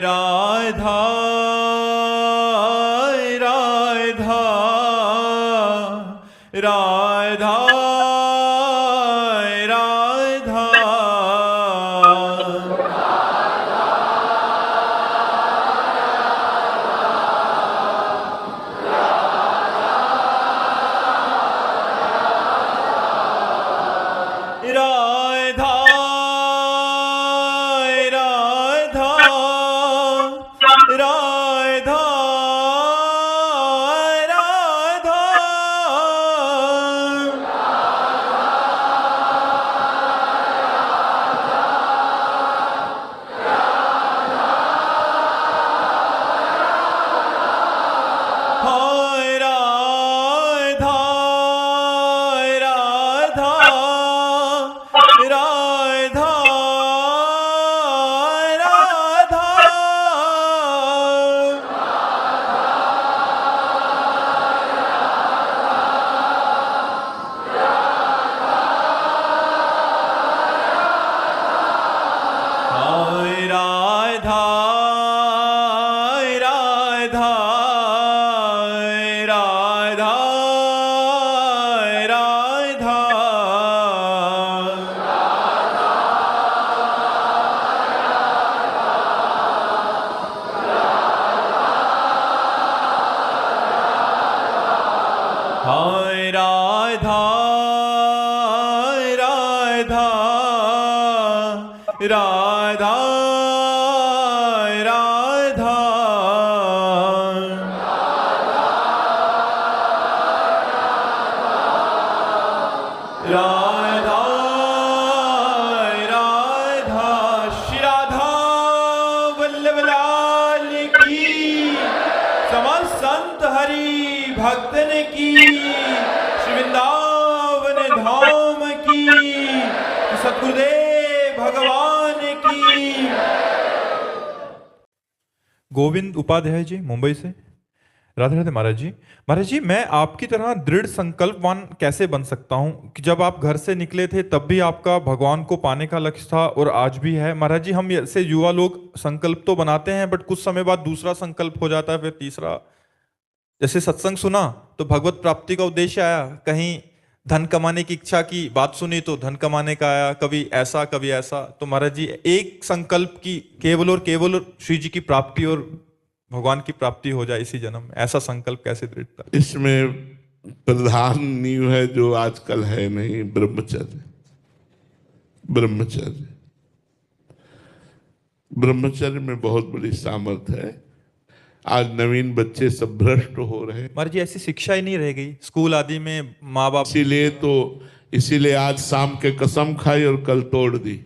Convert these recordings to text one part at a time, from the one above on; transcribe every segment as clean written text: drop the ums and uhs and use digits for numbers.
राधा राधा राधा राधा राधा राधा राधा राधा हाय राधा राधा राधा राधा हाय राधा राधा राधा राधा हाय राधा राधा राधा राधा राधा राधा श्री राधा वल्लभ लाल की समस्त संत हरि भक्तन की श्री वृंदावन धाम की सतगुरुदेव भगवान की। गोविंद उपाध्याय जी मुंबई से। राधे राधे महाराज जी। महाराज जी, मैं आपकी तरह दृढ़ संकल्पवान कैसे बन सकता हूं कि जब आप घर से निकले थे तब भी आपका भगवान को पाने का लक्ष्य था और आज भी है। महाराज जी, हम ऐसे युवा लोग संकल्प तो बनाते हैं बट कुछ समय बाद दूसरा संकल्प हो जाता है, फिर तीसरा। जैसे सत्संग सुना तो भगवत प्राप्ति का उद्देश्य आया, कहीं धन कमाने की इच्छा की बात सुनी तो धन कमाने का आया, कभी ऐसा कभी ऐसा। तो महाराज जी, एक संकल्प की केवल और केवल श्री जी की प्राप्ति और भगवान की प्राप्ति हो जाए इसी जन्म में, ऐसा संकल्प कैसे दृढ़ कर? इसमें प्रधान नींव है जो आजकल है नहीं, ब्रह्मचर्य। ब्रह्मचर्य ब्रह्मचर्य में बहुत बड़ी सामर्थ्य है। आज नवीन बच्चे सब भ्रष्ट हो रहे हैं। महाराज जी, ऐसी शिक्षा ही नहीं रह गई स्कूल आदि में, माँ बाप। इसीलिए आज शाम के कसम खाई और कल तोड़ दी।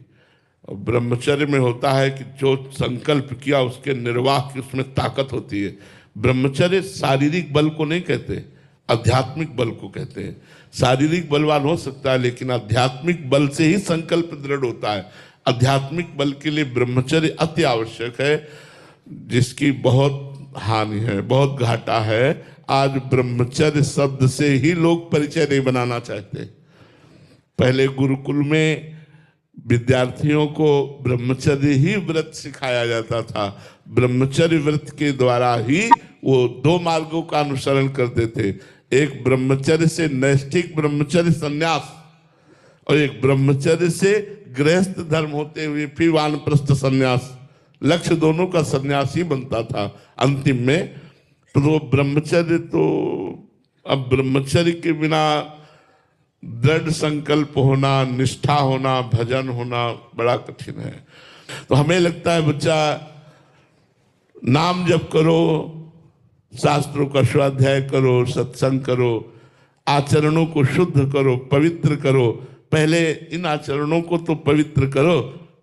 और ब्रह्मचर्य में होता है कि जो संकल्प किया उसके निर्वाह की उसमें ताकत होती है। ब्रह्मचर्य शारीरिक बल को नहीं कहते, आध्यात्मिक बल को कहते हैं। शारीरिक बलवान हो सकता है लेकिन आध्यात्मिक बल से ही संकल्प दृढ़ होता है। आध्यात्मिक बल के लिए ब्रह्मचर्य अति आवश्यक है, जिसकी बहुत हानि है, बहुत घाटा है। आज ब्रह्मचर्य शब्द से ही लोग परिचय नहीं बनाना चाहते। पहले गुरुकुल में विद्यार्थियों को ब्रह्मचर्य ही व्रत सिखाया जाता था। ब्रह्मचर्य व्रत के द्वारा ही वो दो मार्गों का अनुसरण करते थे, एक ब्रह्मचर्य से नैष्ठिक ब्रह्मचर्य संन्यास और एक ब्रह्मचर्य से गृहस्थ धर्म होते हुए फिर वानप्रस्थ संन्यास। लक्ष्य दोनों का संन्यास ही बनता था अंतिम में। तो ब्रह्मचर्य, तो अब ब्रह्मचर्य के बिना दृढ़ संकल्प होना, निष्ठा होना, भजन होना बड़ा कठिन है। तो हमें लगता है बच्चा नाम जप करो, शास्त्रों का स्वाध्याय करो, सत्संग करो, आचरणों को शुद्ध करो, पवित्र करो। पहले इन आचरणों को तो पवित्र करो,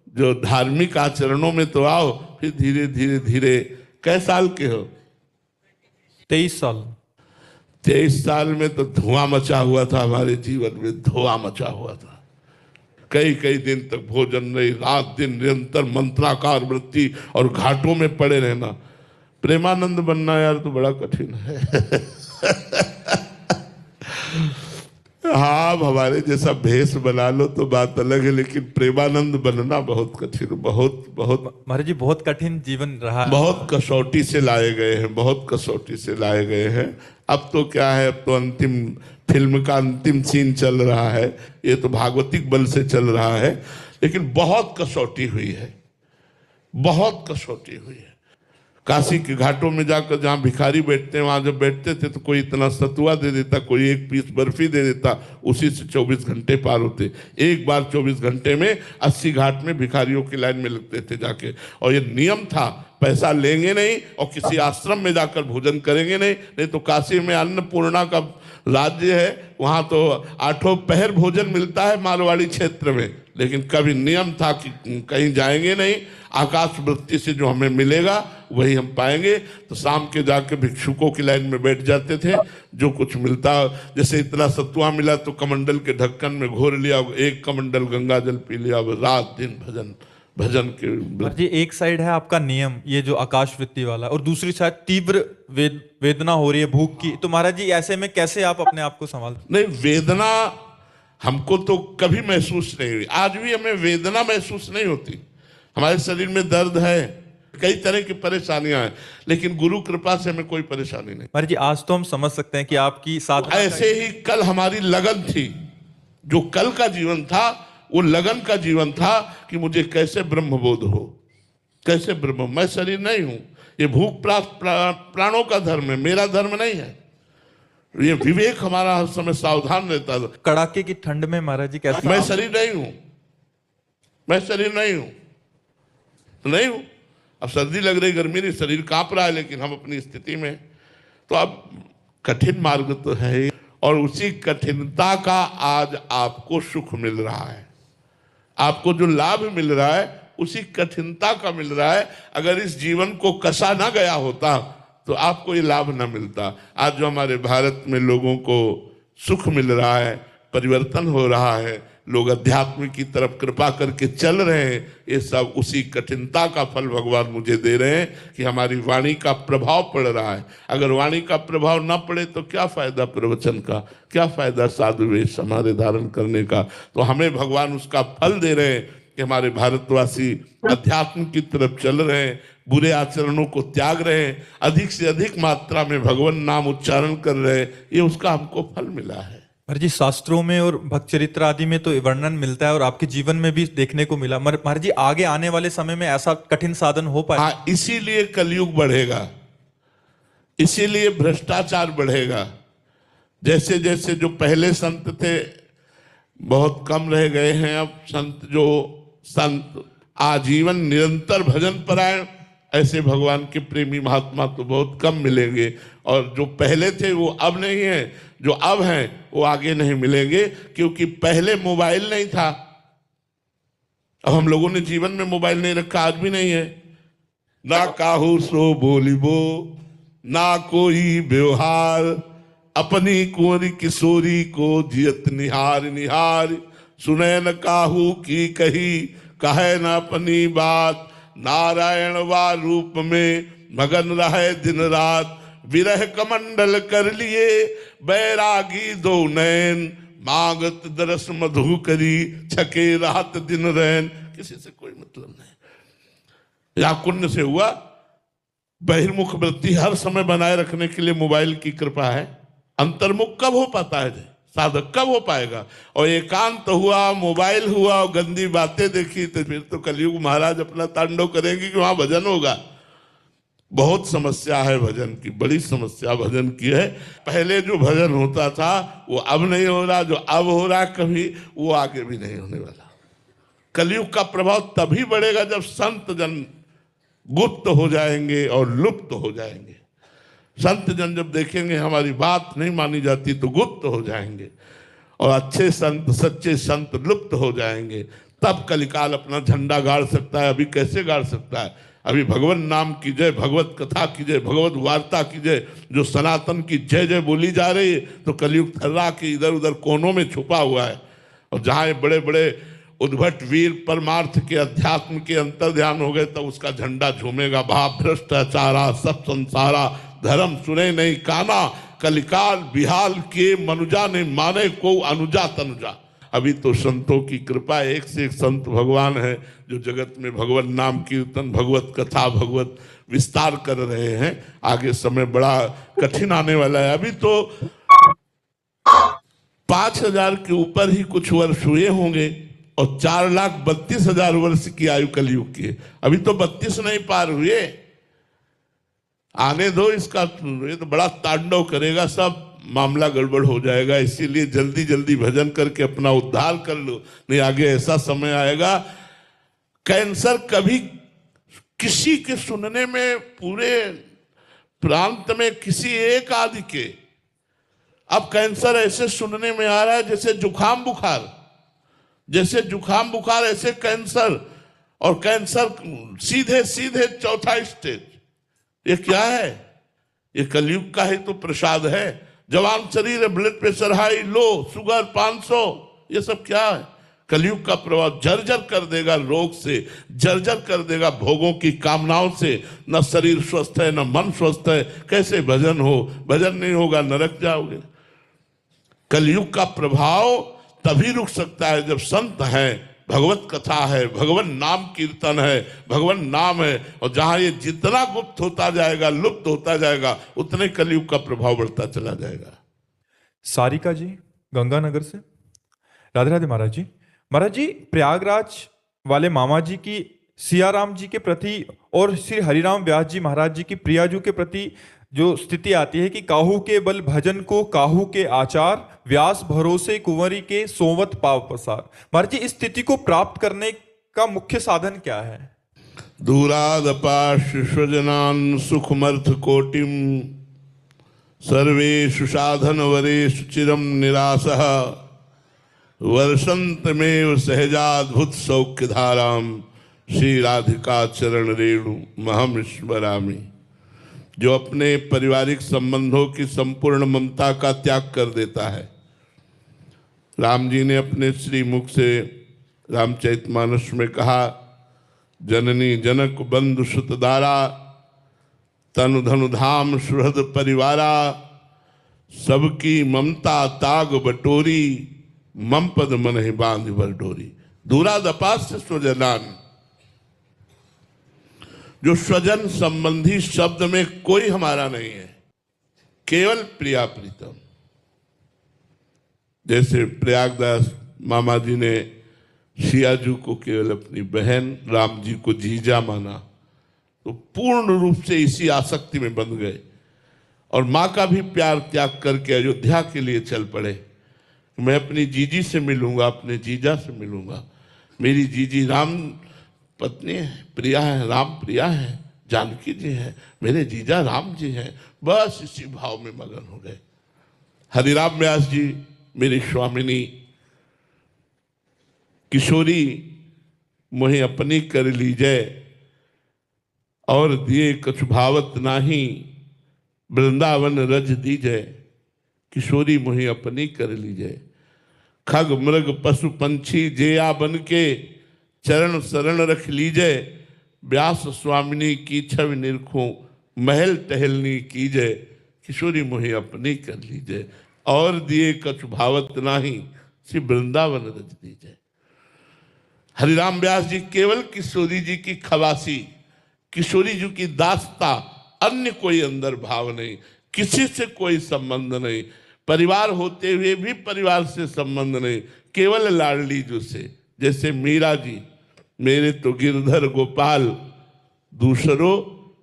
जो धार्मिक आचरणों में तो आओ, फिर धीरे धीरे धीरे। कै साल के हो? 23 साल। 23 साल में तो धुआं मचा हुआ था, हमारे जीवन में धुआं मचा हुआ था। कई कई दिन तक भोजन नहीं, रात दिन निरंतर मंत्राकार वृत्ति और घाटों में पड़े रहना। प्रेमानंद बनना यार तो बड़ा कठिन है। हाँ, अब हमारे जैसा भेष बना लो तो बात अलग है, लेकिन प्रेमानंद बनना बहुत कठिन, बहुत बहुत महाराज जी बहुत कठिन जीवन रहा है। बहुत कसौटी से लाए गए हैं, बहुत कसौटी से लाए गए हैं। अब तो क्या है, अब तो अंतिम फिल्म का अंतिम सीन चल रहा है, ये तो भागवतिक बल से चल रहा है, लेकिन बहुत कसौटी हुई है, बहुत कसौटी हुई है। काशी के घाटों में जाकर जहाँ भिखारी बैठते हैं, वहां जब बैठते थे तो कोई इतना सतुआ दे देता, कोई एक पीस बर्फी दे देता, उसी से 24 घंटे पार होते। एक बार 24 घंटे में 80 घाट में भिखारियों की लाइन में लगते थे जाके, और ये नियम था, पैसा लेंगे नहीं और किसी आश्रम में जाकर भोजन करेंगे नहीं। नहीं तो काशी में अन्नपूर्णा का राज्य है, वहाँ तो 8 पहर भोजन मिलता है मारवाड़ी क्षेत्र में, लेकिन कभी नियम था कि कहीं जाएंगे नहीं, आकाश वृत्ति से जो हमें मिलेगा वही हम पाएंगे। तो शाम के जाके भिक्षुकों की लाइन में बैठ जाते थे, जो कुछ मिलता, जैसे इतना सत्वा मिला तो कमंडल के ढक्कन में घोर लिया, एक कमंडल गंगा जल पी लिया, रात दिन भजन भजन के। जी एक साइड है आपका नियम, ये जो आकाश वृत्ति वाला, और दूसरी साइड तीव्र वेदना हो रही है भूख की। तो महाराज जी ऐसे में कैसे आप अपने आप को संभालते? नहीं, वेदना हमको तो कभी महसूस नहीं हुई, आज भी हमें वेदना महसूस नहीं होती। हमारे शरीर में दर्द है, कई तरह की परेशानियां हैं, लेकिन गुरु कृपा से हमें कोई परेशानी नहीं। महाराज जी आज तो हम समझ सकते हैं कि आपकी साधना ऐसे ही कल हमारी लगन थी, जो कल का जीवन था वो लगन का जीवन था कि मुझे कैसे ब्रह्मबोध हो, कैसे ब्रह्म, मैं शरीर नहीं हूं, ये भूख प्राणों का धर्म है, मेरा धर्म नहीं है। ये विवेक हमारा हर समय सावधान रहता था। कड़ाके की ठंड में महाराज जी कैसे? मैं शरीर नहीं हूं, मैं शरीर नहीं हूं, तो नहीं हूं। अब सर्दी लग रही, गर्मी नहीं, शरीर कांप रहा है, लेकिन हम अपनी स्थिति में। तो अब कठिन मार्ग तो है, और उसी कठिनता का आज आपको सुख मिल रहा है, आपको जो लाभ मिल रहा है उसी कठिनता का मिल रहा है। अगर इस जीवन को कसा ना गया होता तो आपको ये लाभ ना मिलता। आज जो हमारे भारत में लोगों को सुख मिल रहा है, परिवर्तन हो रहा है, लोग अध्यात्म की तरफ कृपा करके चल रहे हैं, ये सब उसी कठिनता का फल भगवान मुझे दे रहे हैं कि हमारी वाणी का प्रभाव पड़ रहा है। अगर वाणी का प्रभाव ना पड़े तो क्या फायदा प्रवचन का, क्या फायदा साधु वेश हमारे धारण करने का। तो हमें भगवान उसका फल दे रहे हैं कि हमारे भारतवासी अध्यात्म की तरफ चल रहे हैं, बुरे आचरणों को त्याग रहे हैं, अधिक से अधिक मात्रा में भगवान नाम उच्चारण कर रहे हैं, ये उसका हमको फल मिला है। महाराज जी शास्त्रों में और भक्त चरित्र आदि में तो वर्णन मिलता है, और आपके जीवन में भी देखने को मिला। महाराज जी आगे आने वाले समय में ऐसा कठिन साधन हो पाए? हाँ, इसीलिए कलयुग बढ़ेगा, इसीलिए भ्रष्टाचार बढ़ेगा। जैसे जैसे जो पहले संत थे बहुत कम रह गए हैं, अब संत आजीवन निरंतर भजन परायण, ऐसे भगवान के प्रेमी महात्मा तो बहुत कम मिलेंगे। और जो पहले थे वो अब नहीं है, जो अब हैं वो आगे नहीं मिलेंगे, क्योंकि पहले मोबाइल नहीं था। अब हम लोगों ने जीवन में मोबाइल नहीं रखा, आज भी नहीं है। ना काहू सो बोलिबो, ना कोई व्यवहार, अपनी कुंवरी किशोरी को जियत निहार निहार, सुने न काहू की कही कहे न अपनी बात, नारायण वा रूप में मगन रहे दिन रात, विरह कमंडल कर लिए बैरागी दो नैन, मांगत दरस मधु करी छके रात दिन रैन। किसी से कोई मतलब नहीं। या पुण्य से हुआ, बहिर्मुख वृत्ति हर समय बनाए रखने के लिए मोबाइल की कृपा है। अंतर्मुख कब हो पाता है साधक, कब हो पाएगा? और एकांत हुआ, मोबाइल हुआ और गंदी बातें देखी, तो फिर तो कलयुग महाराज अपना तांडव करेंगे कि वहां भजन होगा। बहुत समस्या है भजन की, बड़ी समस्या भजन की है। पहले जो भजन होता था वो अब नहीं हो रहा, जो अब हो रहा कभी वो आगे भी नहीं होने वाला। कलयुग का प्रभाव तभी बढ़ेगा जब संत जन गुप्त हो जाएंगे और लुप्त हो जाएंगे। संत जन जब देखेंगे हमारी बात नहीं मानी जाती तो गुप्त हो जाएंगे, और अच्छे संत सच्चे संत लुप्त हो जाएंगे। तब कलिकाल अपना झंडा गाड़ सकता है। अभी कैसे गाड़ सकता है? अभी भगवान नाम की जय, भगवत कथा की जय, भगवत वार्ता की जय, जो सनातन की जय जय बोली जा रही है, तो कलयुग थर्रा के इधर उधर कोनों में छुपा हुआ है। और जहाँ बड़े बड़े उद्भट वीर परमार्थ के अध्यात्म के अंतर ध्यान हो गए, तब उसका झंडा झूमेगा। भाव भ्रष्टाचारा सब संसारा, धर्म सुने नहीं काना, कलिकाल बिहाल किए मनुजा ने माने को अनुजा तनुजा। अभी तो संतों की कृपा, एक से एक संत भगवान है जो जगत में भगवत नाम कीर्तन, भगवत कथा, भगवत विस्तार कर रहे हैं। आगे समय बड़ा कठिन आने वाला है। अभी तो 5,000 के ऊपर ही कुछ वर्ष हुए होंगे और 4,32,000 वर्ष की आयु कलयुग की है। अभी तो 32 नहीं पार हुए। आने दो इसका, ये तो बड़ा तांडव करेगा, सब मामला गड़बड़ हो जाएगा। इसीलिए जल्दी जल्दी भजन करके अपना उद्धार कर लो, नहीं आगे ऐसा समय आएगा कैंसर कभी किसी के सुनने में, पूरे प्रांत में किसी एक आदि के, अब कैंसर ऐसे सुनने में आ रहा है जैसे जुखाम बुखार, जैसे जुखाम बुखार ऐसे कैंसर, और कैंसर सीधे सीधे 4था स्टेज। ये क्या है? ये कलयुग का ही तो प्रसाद है। जवान शरीर है, ब्लड प्रेशर हाई, लो, शुगर 500, ये सब क्या है? कलयुग का प्रभाव जर्जर कर देगा, रोग से जर्जर कर देगा, भोगों की कामनाओं से। न शरीर स्वस्थ है, न मन स्वस्थ है, कैसे भजन हो? भजन नहीं होगा, नरक जाओगे। कलयुग का प्रभाव तभी रुक सकता है जब संत है, भगवत कथा है, भगवान नाम कीर्तन है, भगवान नाम है। और जहां ये जितना गुप्त होता जाएगा, लुप्त होता जाएगा, उतने कलयुग का प्रभाव बढ़ता चला जाएगा। सारिका जी गंगानगर से, राधे राधे महाराज जी। महाराज जी, प्रयागराज वाले मामा जी की सियाराम जी के प्रति और श्री हरिराम व्यास जी महाराज जी की प्रियाजू के प्रति जो स्थिति आती है कि काहू के बल भजन को काहू के आचार, व्यास भरोसे कुंवरी के सोवत पाव पसार। महाराज जी, इस स्थिति को प्राप्त करने का मुख्य साधन क्या है? दूरादपाश स्वजनान सुखमर्थ कोटिम सर्वेषु साधन वरेषु चिरम निरासः वर्षंतमेव सहजाद्भुत सौख्य धाराम श्री राधिका चरण रेणु महम स्मरामि। जो अपने पारिवारिक संबंधों की संपूर्ण ममता का त्याग कर देता है। राम जी ने अपने श्री मुख से रामचरितमानस में कहा, जननी जनक बंधु सुतदारा तनु धनु धाम सुहृद परिवारा सबकी ममता ताग बटोरी मम पद मन ही बांध बर डोरी। दूरादपास स्वजनान, जो स्वजन संबंधी शब्द में कोई हमारा नहीं है, केवल प्रिया प्रीतम। जैसे प्रयागदास मामा जी ने सियाजू को केवल अपनी बहन, राम जी को जीजा माना, तो पूर्ण रूप से इसी आसक्ति में बंध गए और माँ का भी प्यार त्याग करके अयोध्या के लिए चल पड़े। मैं अपनी जीजी से मिलूंगा, अपने जीजा से मिलूंगा। मेरी जीजी राम पत्नी है, प्रिया है, राम प्रिया है, जानकी जी है, मेरे जीजा राम जी हैं। बस इसी भाव में मगन हो गए। हरिराम व्यास जी मेरी स्वामिनी, किशोरी मोहे अपनी कर लीजै और दिए कछु भावत नाही वृंदावन रज दीजै। किशोरी मोहे अपनी कर लीजै, खग मृग पशु पंछी जेया बन के चरण शरण रख लीजै। व्यास स्वामिनी की छवि निरखूं महल टहलनी कीजै। किशोरी मोहे अपनी कर लीजै और दिए कछु भावत नाही श्री वृंदावन रज दीजै। हरिराम व्यास जी केवल किशोरी जी की खवासी, किशोरी जी की दास्ता, अन्य कोई अंदर भाव नहीं, किसी से कोई संबंध नहीं, परिवार होते हुए भी परिवार से संबंध नहीं, केवल लाडली जी से। जैसे मीरा जी, मेरे तो गिरधर गोपाल दूसरो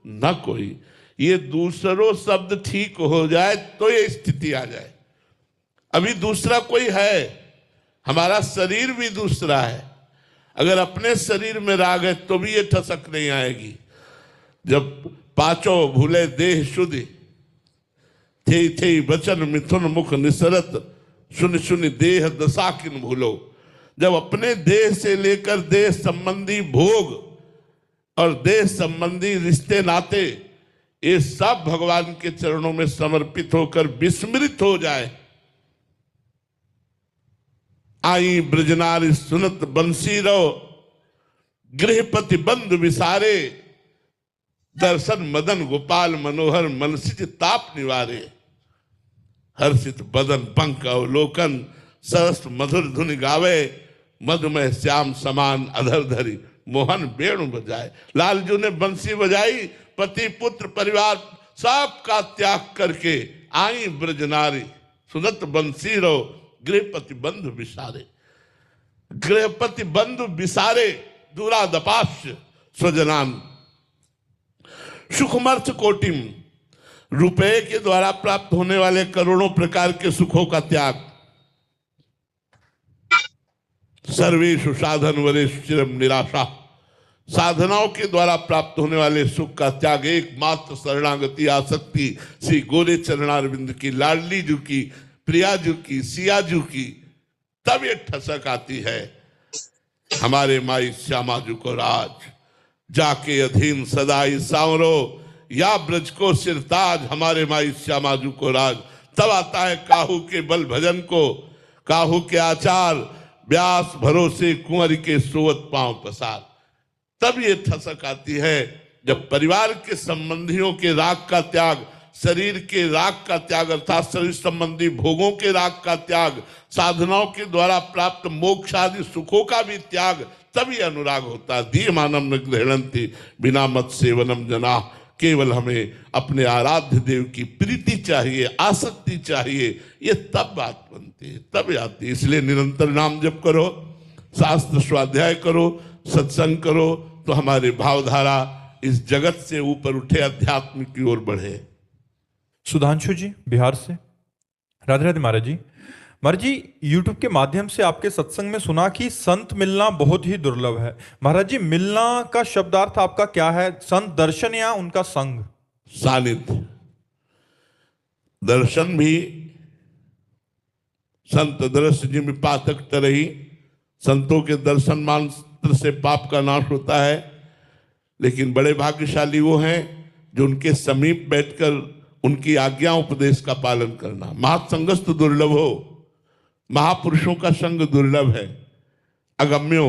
न कोई। ये दूसरो शब्द ठीक हो जाए तो ये स्थिति आ जाए। अभी दूसरा कोई है, हमारा शरीर भी दूसरा है। अगर अपने शरीर में राग है तो भी ये ठसक नहीं आएगी। जब पांचों भूले देह शुद्धि थे वचन मिथुन मुख निसरत सुन सुन देह दशा किन भूलो। जब अपने देह से लेकर देह संबंधी भोग और देह संबंधी रिश्ते नाते ये सब भगवान के चरणों में समर्पित होकर विस्मृत हो जाए। आई ब्रजनारी सुनत बंसी रो गृहपति बंद विसारे दर्शन मदन गोपाल मनोहर मनसिज ताप निवारे। हर्षित बदन पंख अवलोकन, सरस मधुर धुन गावे, मधुमय श्याम समान अधर धरी, मोहन वेणु बजाए। लालजू ने बंसी बजाई, पति पुत्र परिवार सबका त्याग करके आई ब्रजनारी, सुनत बंसी रो गृहपति बंधु विसारे। गृहपति बंधु विसारे दूरादपाश्य स्वजनान, सुखमर्थ कोटिम, रुपए के द्वारा प्राप्त होने वाले करोड़ों प्रकार के सुखों का त्याग, सर्वेषु साधन वरेषु चिरम निराशा, साधनाओं के द्वारा प्राप्त होने वाले सुख का त्याग, एकमात्र शरणागति आसक्ति श्री गोरे चरणारविंद की, लाडली जू की, प्रिया जू की, सिया जू की, तब ये ठसक आती है। हमारे माई श्यामा जू को राज, जाके अधीन सदाई सांवरो, या ब्रज को सिरताज, हमारे माई श्यामा जू को राज। तब आता है काहू के बल भजन को, काहू के आचार, व्यास भरोसे कुंवर के सोवत पांव पसार। तब ये ठसक आती है जब परिवार के संबंधियों के राग का त्याग, शरीर के राग का त्याग अर्थात शरीर संबंधी भोगों के राग का त्याग, साधनाओं के द्वारा प्राप्त मोक्ष आदि सुखों का भी त्याग, तभी अनुराग होता है। दीयमानम न गृह्णन्ति बिना मत सेवनम जना, केवल हमें अपने आराध्य देव की प्रीति चाहिए, आसक्ति चाहिए, ये तब बात बनती है, तब आती है। इसलिए निरंतर नाम जप करो, शास्त्र स्वाध्याय करो, सत्संग करो, तो हमारे भावधारा इस जगत से ऊपर उठे, अध्यात्म की ओर बढ़े। सुधांशु जी बिहार से, राधे राधे महाराज जी। महाराज जी, यूट्यूब के माध्यम से आपके सत्संग में सुना कि संत मिलना बहुत ही दुर्लभ है। महाराज जी, मिलना का शब्दार्थ आपका क्या है? संत दर्शन या उनका संग? सानिध्य। दर्शन भी संत दृश्य जिम पातक तरही, संतों के दर्शन मात्र से पाप का नाश होता है। लेकिन बड़े भाग्यशाली वो हैं जो उनके समीप बैठकर उनकी आज्ञा उपदेश का पालन करना। महासंगस्त दुर्लभ हो, महापुरुषों का संग दुर्लभ है, अगम्यो,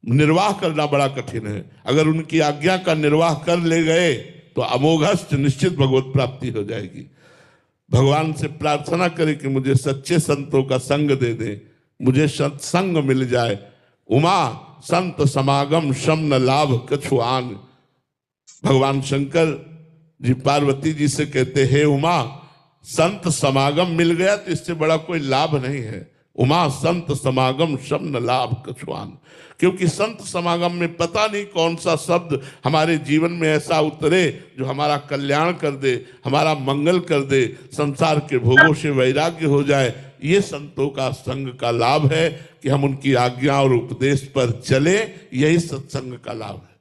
निर्वाह करना बड़ा कठिन है। अगर उनकी आज्ञा का निर्वाह कर ले गए तो अमोघस्त निश्चित भगवत प्राप्ति हो जाएगी। भगवान से प्रार्थना करें कि मुझे सच्चे संतों का संग दे दे, मुझे सत्संग मिल जाए। उमा संत समागम शम न लाभ कछुआन। भगवान शंकर जी पार्वती जी से कहते हैं, उमा संत समागम मिल गया तो इससे बड़ा कोई लाभ नहीं है। उमा संत समागम शम न लाभ कछुआन। क्योंकि संत समागम में पता नहीं कौन सा शब्द हमारे जीवन में ऐसा उतरे जो हमारा कल्याण कर दे, हमारा मंगल कर दे, संसार के भोगों से वैराग्य हो जाए। ये संतों का संग का लाभ है कि हम उनकी आज्ञा और उपदेश पर चले, यही सत्संग का लाभ है।